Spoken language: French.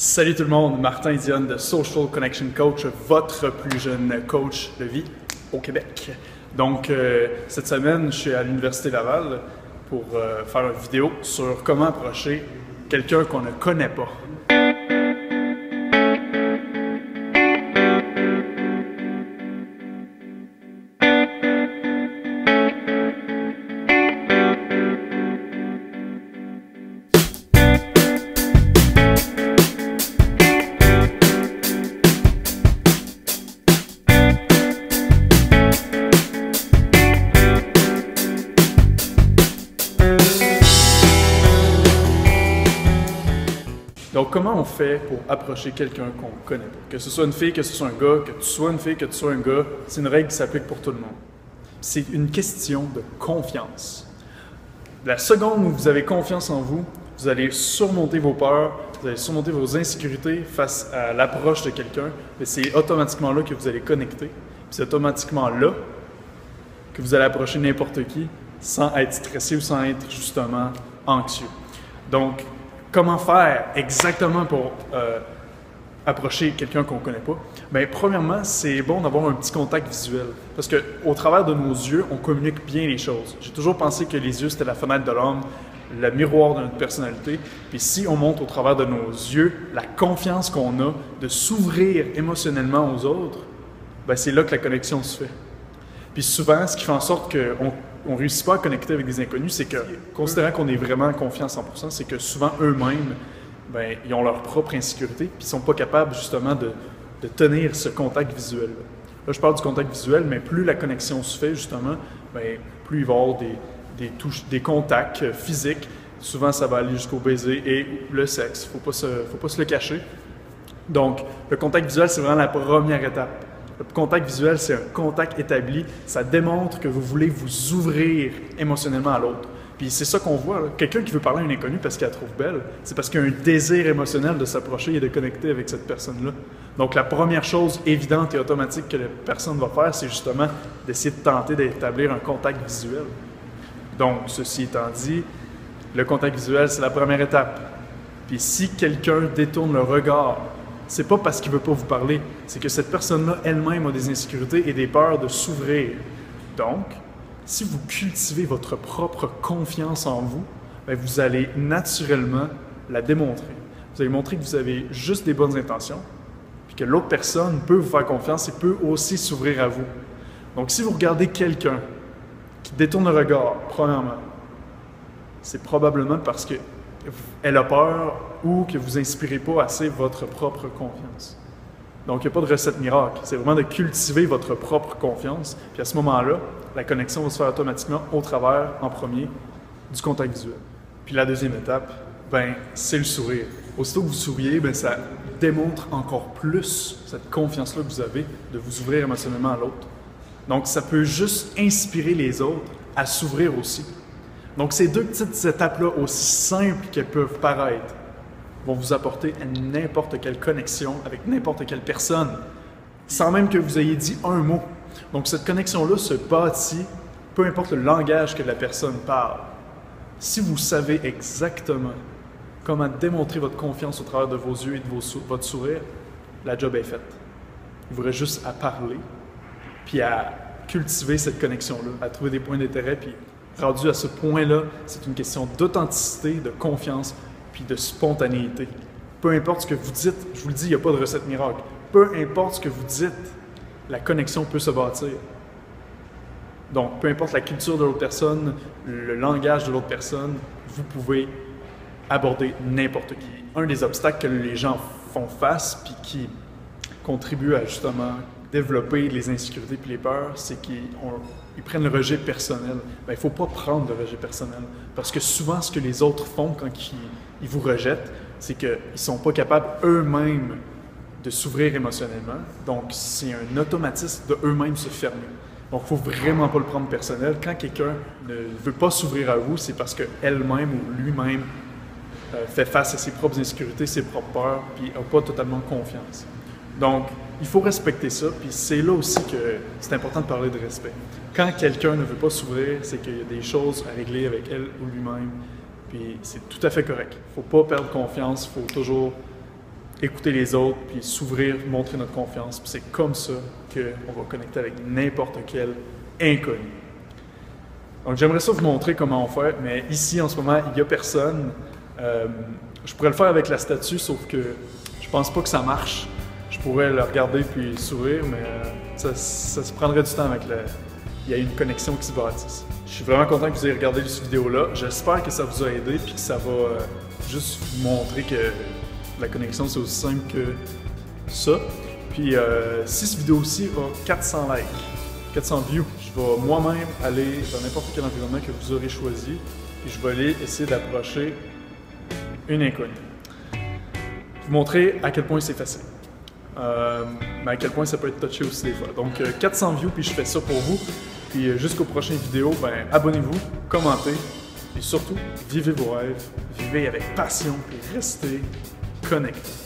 Salut tout le monde, Martin Dionne de Social Connection Coach, votre plus jeune coach de vie au Québec. Donc, cette semaine, je suis à l'Université Laval pour faire une vidéo sur comment approcher quelqu'un qu'on ne connaît pas. Donc, comment on fait pour approcher quelqu'un qu'on ne connaît pas? Que ce soit une fille, que ce soit un gars, que tu sois une fille, que tu sois un gars, c'est une règle qui s'applique pour tout le monde. C'est une question de confiance. La seconde où vous avez confiance en vous, vous allez surmonter vos peurs, vous allez surmonter vos insécurités face à l'approche de quelqu'un, mais c'est automatiquement là que vous allez connecter. Puis c'est automatiquement là que vous allez approcher n'importe qui sans être stressé ou sans être justement anxieux. Donc, comment faire exactement pour approcher quelqu'un qu'on ne connaît pas? Bien, premièrement, c'est bon d'avoir un petit contact visuel. Parce qu'au travers de nos yeux, on communique bien les choses. J'ai toujours pensé que les yeux, c'était la fenêtre de l'homme, le miroir de notre personnalité. Puis si on montre au travers de nos yeux la confiance qu'on a de s'ouvrir émotionnellement aux autres, bien, c'est là que la connexion se fait. Puis souvent, ce qui fait en sorte qu'on ne réussit pas à connecter avec des inconnus, c'est que, considérant qu'on est vraiment confiant à 100%, c'est que souvent eux-mêmes, ben, ils ont leur propre insécurité, puis ils ne sont pas capables justement de tenir ce contact visuel. Là, je parle du contact visuel, mais plus la connexion se fait justement, ben, plus il va y avoir des contacts physiques. Souvent, ça va aller jusqu'au baiser et le sexe. Il ne faut pas se le cacher. Donc, le contact visuel, c'est vraiment la première étape. Le contact visuel, c'est un contact établi. Ça démontre que vous voulez vous ouvrir émotionnellement à l'autre. Puis c'est ça qu'on voit. Quelqu'un qui veut parler à une inconnue parce qu'elle la trouve belle, c'est parce qu'il y a un désir émotionnel de s'approcher et de connecter avec cette personne-là. Donc la première chose évidente et automatique que la personne va faire, c'est justement d'essayer de tenter d'établir un contact visuel. Donc, ceci étant dit, le contact visuel, c'est la première étape. Puis si quelqu'un détourne le regard, c'est pas parce qu'il veut pas vous parler, c'est que cette personne-là elle-même a des insécurités et des peurs de s'ouvrir. Donc, si vous cultivez votre propre confiance en vous, bien, vous allez naturellement la démontrer. Vous allez montrer que vous avez juste des bonnes intentions, puis que l'autre personne peut vous faire confiance et peut aussi s'ouvrir à vous. Donc, si vous regardez quelqu'un qui détourne le regard, premièrement, c'est probablement parce qu'elle a peur ou que vous n'inspirez pas assez votre propre confiance. Donc, il n'y a pas de recette miracle. C'est vraiment de cultiver votre propre confiance. Puis à ce moment-là, la connexion va se faire automatiquement au travers, en premier, du contact visuel. Puis la deuxième étape, ben, c'est le sourire. Aussitôt que vous souriez, ben, ça démontre encore plus cette confiance-là que vous avez de vous ouvrir émotionnellement à l'autre. Donc, ça peut juste inspirer les autres à s'ouvrir aussi. Donc, ces deux petites étapes-là, aussi simples qu'elles peuvent paraître, vont vous apporter à n'importe quelle connexion avec n'importe quelle personne, sans même que vous ayez dit un mot. Donc, cette connexion-là se bâtit, peu importe le langage que la personne parle. Si vous savez exactement comment démontrer votre confiance au travers de vos yeux et de votre sourire, la job est faite. Il vous reste juste à parler, puis à cultiver cette connexion-là, à trouver des points d'intérêt, puis rendu à ce point-là, c'est une question d'authenticité, de confiance, puis de spontanéité. Peu importe ce que vous dites, je vous le dis, il n'y a pas de recette miracle. Peu importe ce que vous dites, la connexion peut se bâtir. Donc, peu importe la culture de l'autre personne, le langage de l'autre personne, vous pouvez aborder n'importe qui. Un des obstacles que les gens font face, puis qui contribue à justement développer les insécurités puis les peurs, c'est qu'ils prennent le rejet personnel. Bien, il ne faut pas prendre le rejet personnel. Parce que souvent, ce que les autres font quand ils vous rejettent, c'est qu'ils ne sont pas capables eux-mêmes de s'ouvrir émotionnellement. Donc, c'est un automatisme de eux-mêmes se fermer. Donc, il ne faut vraiment pas le prendre personnel. Quand quelqu'un ne veut pas s'ouvrir à vous, c'est parce qu'elle-même ou lui-même fait face à ses propres insécurités, ses propres peurs, puis n'a pas totalement confiance. Donc, il faut respecter ça, puis c'est là aussi que c'est important de parler de respect. Quand quelqu'un ne veut pas s'ouvrir, c'est qu'il y a des choses à régler avec elle ou lui-même, puis c'est tout à fait correct. Il ne faut pas perdre confiance, il faut toujours écouter les autres, puis s'ouvrir, montrer notre confiance. Puis c'est comme ça qu'on va connecter avec n'importe quel inconnu. Donc j'aimerais ça vous montrer comment on fait, mais ici en ce moment, il n'y a personne. Je pourrais le faire avec la statue, sauf que je pense pas que ça marche. Je pourrais le regarder puis sourire, mais ça se prendrait du temps avec il y a une connexion qui se bâtisse. Je suis vraiment content que vous ayez regardé cette vidéo-là. J'espère que ça vous a aidé puis que ça va juste vous montrer que la connexion, c'est aussi simple que ça. Puis si cette vidéo-ci a 400 likes, 400 views, je vais moi-même aller dans n'importe quel environnement que vous aurez choisi et je vais aller essayer d'approcher une inconnue. Vous montrer à quel point c'est facile. Mais à quel point ça peut être touché aussi des fois. Donc 400 views, puis je fais ça pour vous. Puis jusqu'aux prochaines vidéos, ben, abonnez-vous, commentez et surtout, vivez vos rêves, vivez avec passion et restez connectés.